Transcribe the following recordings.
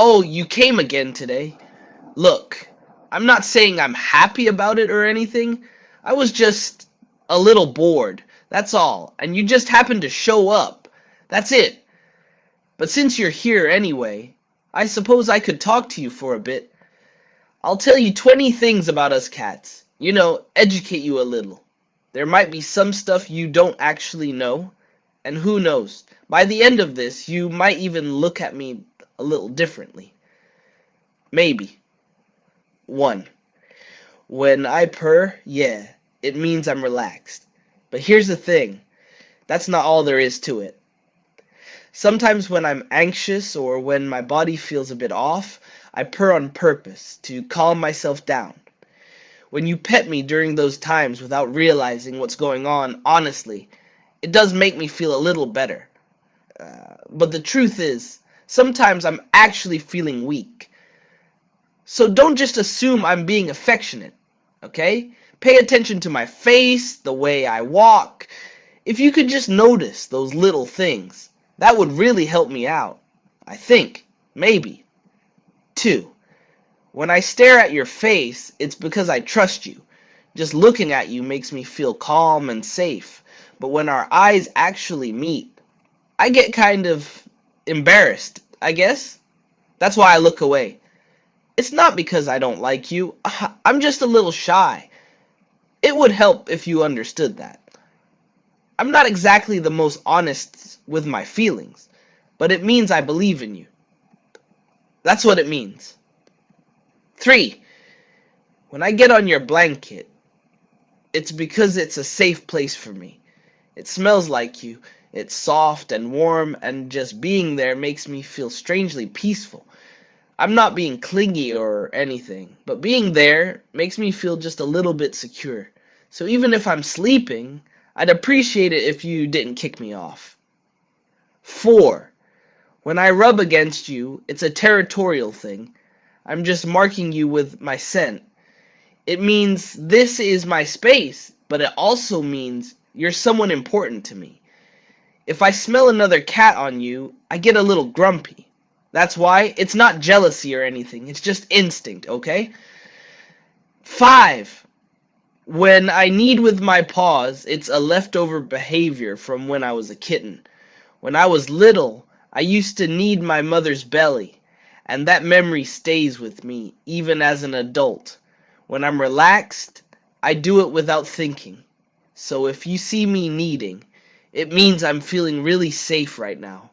Oh, you came again today. Look, I'm not saying I'm happy about it or anything. I was just a little bored. That's all. And you just happened to show up. That's it. But since you're here anyway, I suppose I could talk to you for a bit. I'll tell you 20 things about us cats. Educate you a little. There might be some stuff you don't actually know. And who knows, by the end of this, you might even look at me a little differently. Maybe. 1. When I purr, yeah, it means I'm relaxed. But here's the thing. That's not all there is to it. Sometimes when I'm anxious or when my body feels a bit off, I purr on purpose to calm myself down. When you pet me during those times without realizing what's going on, honestly, it does make me feel a little better. But the truth is, sometimes I'm actually feeling weak. So don't just assume I'm being affectionate, okay? Pay attention to my face, the way I walk. If you could just notice those little things, that would really help me out. I think. Maybe. 2. When I stare at your face, it's because I trust you. Just looking at you makes me feel calm and safe. But when our eyes actually meet, I get kind of embarrassed, I guess. That's why I look away. It's not because I don't like you. I'm just a little shy. It would help if you understood that. I'm not exactly the most honest with my feelings, but it means I believe in you. That's what it means. 3. When I get on your blanket, it's because it's a safe place for me. It smells like you. It's soft and warm, and just being there makes me feel strangely peaceful. I'm not being clingy or anything, but being there makes me feel just a little bit secure. So even if I'm sleeping, I'd appreciate it if you didn't kick me off. 4. When I rub against you, it's a territorial thing. I'm just marking you with my scent. It means this is my space, but it also means you're someone important to me. If I smell another cat on you, I get a little grumpy. That's why. It's not jealousy or anything. It's just instinct, okay? 5. When I knead with my paws, it's a leftover behavior from when I was a kitten. When I was little, I used to knead my mother's belly, and that memory stays with me, even as an adult. When I'm relaxed, I do it without thinking. So if you see me kneading, it means I'm feeling really safe right now.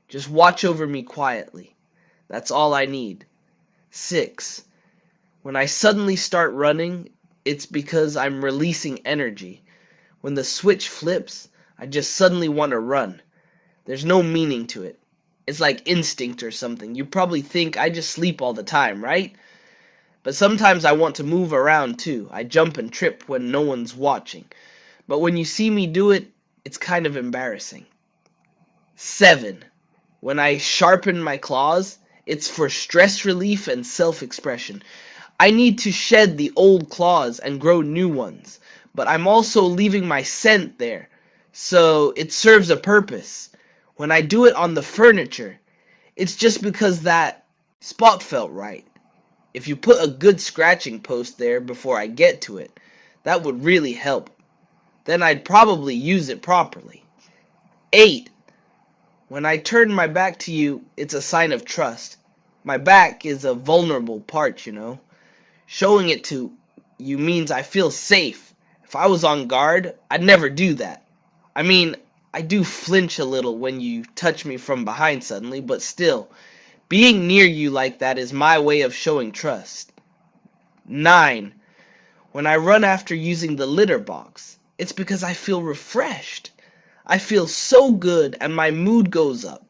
Just watch over me quietly. That's all I need. 6. When I suddenly start running, it's because I'm releasing energy. When the switch flips, I just suddenly want to run. There's no meaning to it. It's like instinct or something. You probably think I just sleep all the time, right? But sometimes I want to move around too. I jump and trip when no one's watching. But when you see me do it, it's kind of embarrassing. 7. When I sharpen my claws, it's for stress relief and self-expression. I need to shed the old claws and grow new ones, but I'm also leaving my scent there, so it serves a purpose. When I do it on the furniture, it's just because that spot felt right. If you put a good scratching post there before I get to it, that would really help. Then I'd probably use it properly. 8. When I turn my back to you, it's a sign of trust. My back is a vulnerable part, Showing it to you means I feel safe. If I was on guard, I'd never do that. I mean, I do flinch a little when you touch me from behind suddenly, but still, being near you like that is my way of showing trust. 9. When I run after using the litter box, it's because I feel refreshed. I feel so good and my mood goes up.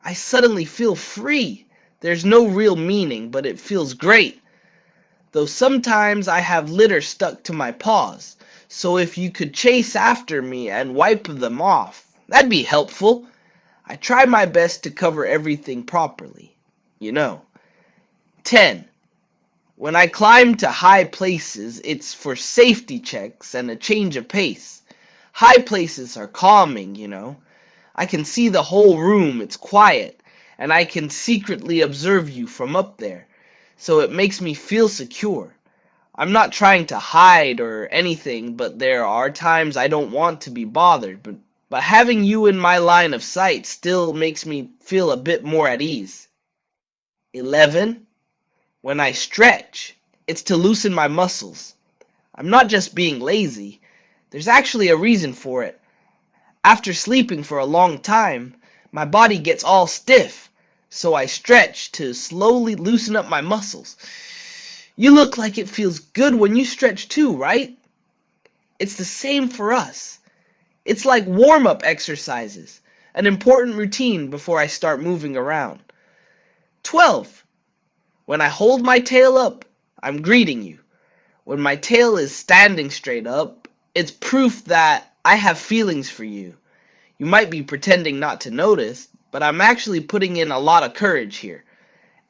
I suddenly feel free. There's no real meaning, but it feels great. Though sometimes I have litter stuck to my paws, so if you could chase after me and wipe them off, that'd be helpful. I try my best to cover everything properly, 10. When I climb to high places, it's for safety checks and a change of pace. High places are calming, I can see the whole room, it's quiet, and I can secretly observe you from up there, so it makes me feel secure. I'm not trying to hide or anything, but there are times I don't want to be bothered, but having you in my line of sight still makes me feel a bit more at ease. 11. When I stretch, it's to loosen my muscles. I'm not just being lazy. There's actually a reason for it. After sleeping for a long time, my body gets all stiff, so I stretch to slowly loosen up my muscles. You look like it feels good when you stretch too, right? It's the same for us. It's like warm-up exercises, an important routine before I start moving around. 12. When I hold my tail up, I'm greeting you. When my tail is standing straight up, it's proof that I have feelings for you. You might be pretending not to notice, but I'm actually putting in a lot of courage here.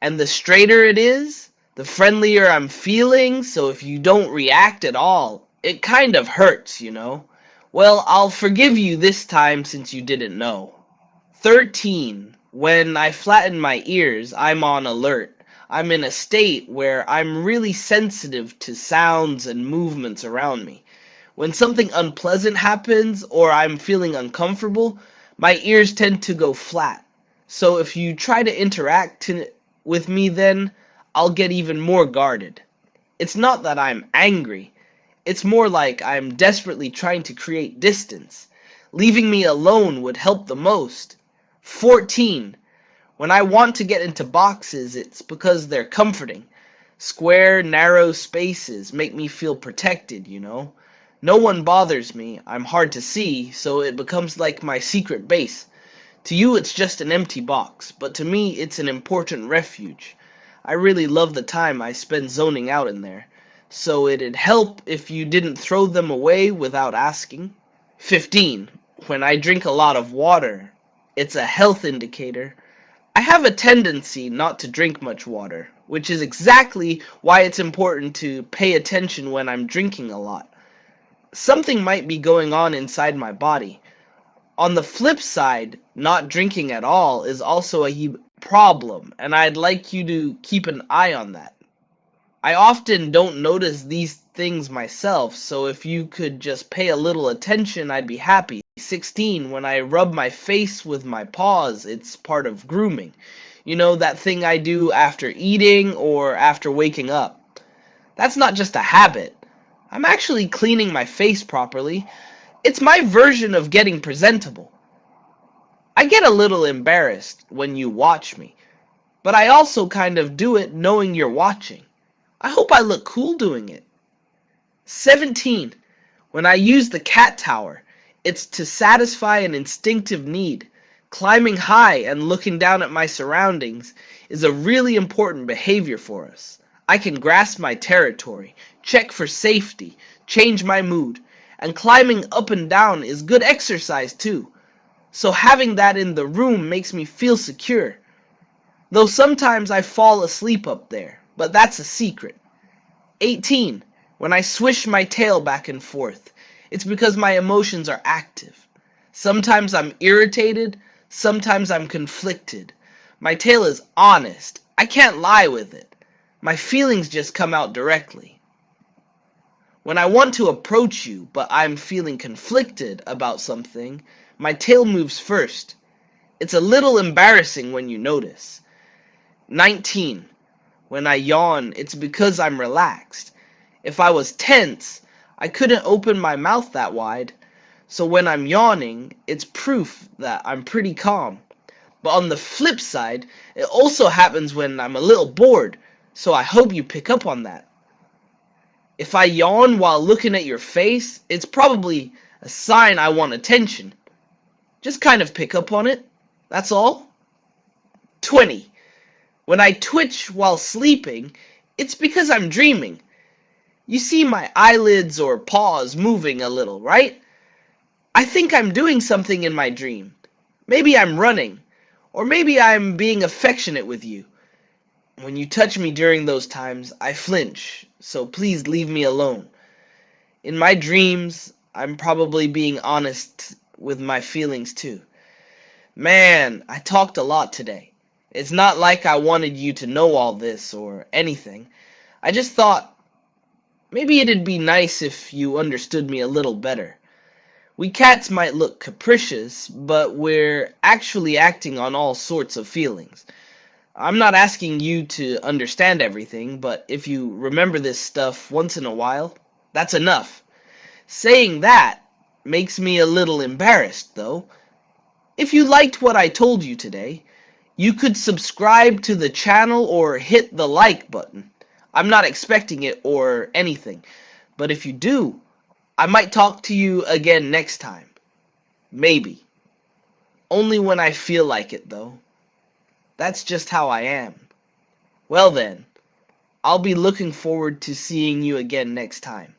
And the straighter it is, the friendlier I'm feeling, so if you don't react at all, it kind of hurts, you know. Well, I'll forgive you this time since you didn't know. 13. When I flatten my ears, I'm on alert. I'm in a state where I'm really sensitive to sounds and movements around me. When something unpleasant happens or I'm feeling uncomfortable, my ears tend to go flat. So if you try to interact with me then, I'll get even more guarded. It's not that I'm angry. It's more like I'm desperately trying to create distance. Leaving me alone would help the most. 14. When I want to get into boxes, it's because they're comforting. Square, narrow spaces make me feel protected, you know. No one bothers me. I'm hard to see, so it becomes like my secret base. To you, it's just an empty box, but to me, it's an important refuge. I really love the time I spend zoning out in there, so it'd help if you didn't throw them away without asking. 15. When I drink a lot of water, it's a health indicator. I have a tendency not to drink much water, which is exactly why it's important to pay attention when I'm drinking a lot. Something might be going on inside my body. On the flip side, not drinking at all is also a problem, and I'd like you to keep an eye on that. I often don't notice these things myself, so if you could just pay a little attention, I'd be happy. 16. When I rub my face with my paws, it's part of grooming. You know, that thing I do after eating or after waking up. That's not just a habit. I'm actually cleaning my face properly. It's my version of getting presentable. I get a little embarrassed when you watch me, but I also kind of do it knowing you're watching. I hope I look cool doing it. 17. When I use the cat tower, it's to satisfy an instinctive need. Climbing high and looking down at my surroundings is a really important behavior for us. I can grasp my territory, check for safety, change my mood, and climbing up and down is good exercise too. So having that in the room makes me feel secure. Though sometimes I fall asleep up there, but that's a secret. 18. When I swish my tail back and forth, it's because my emotions are active. Sometimes I'm irritated, sometimes I'm conflicted. My tail is honest. I can't lie with it. My feelings just come out directly. When I want to approach you, but I'm feeling conflicted about something, my tail moves first. It's a little embarrassing when you notice. 19. When I yawn, it's because I'm relaxed. If I was tense, I couldn't open my mouth that wide. So when I'm yawning, it's proof that I'm pretty calm. But on the flip side, it also happens when I'm a little bored, so I hope you pick up on that. If I yawn while looking at your face, it's probably a sign I want attention. Just kind of pick up on it. That's all. 20. When I twitch while sleeping, it's because I'm dreaming. You see my eyelids or paws moving a little, right? I think I'm doing something in my dream. Maybe I'm running, or maybe I'm being affectionate with you. When you touch me during those times, I flinch, so please leave me alone. In my dreams, I'm probably being honest with my feelings too. Man, I talked a lot today. It's not like I wanted you to know all this or anything. I just thought maybe it'd be nice if you understood me a little better. We cats might look capricious, but we're actually acting on all sorts of feelings. I'm not asking you to understand everything, but if you remember this stuff once in a while, that's enough. Saying that makes me a little embarrassed, though. If you liked what I told you today, you could subscribe to the channel or hit the like button. I'm not expecting it or anything, but if you do, I might talk to you again next time. Maybe. Only when I feel like it, though. That's just how I am. Well then, I'll be looking forward to seeing you again next time.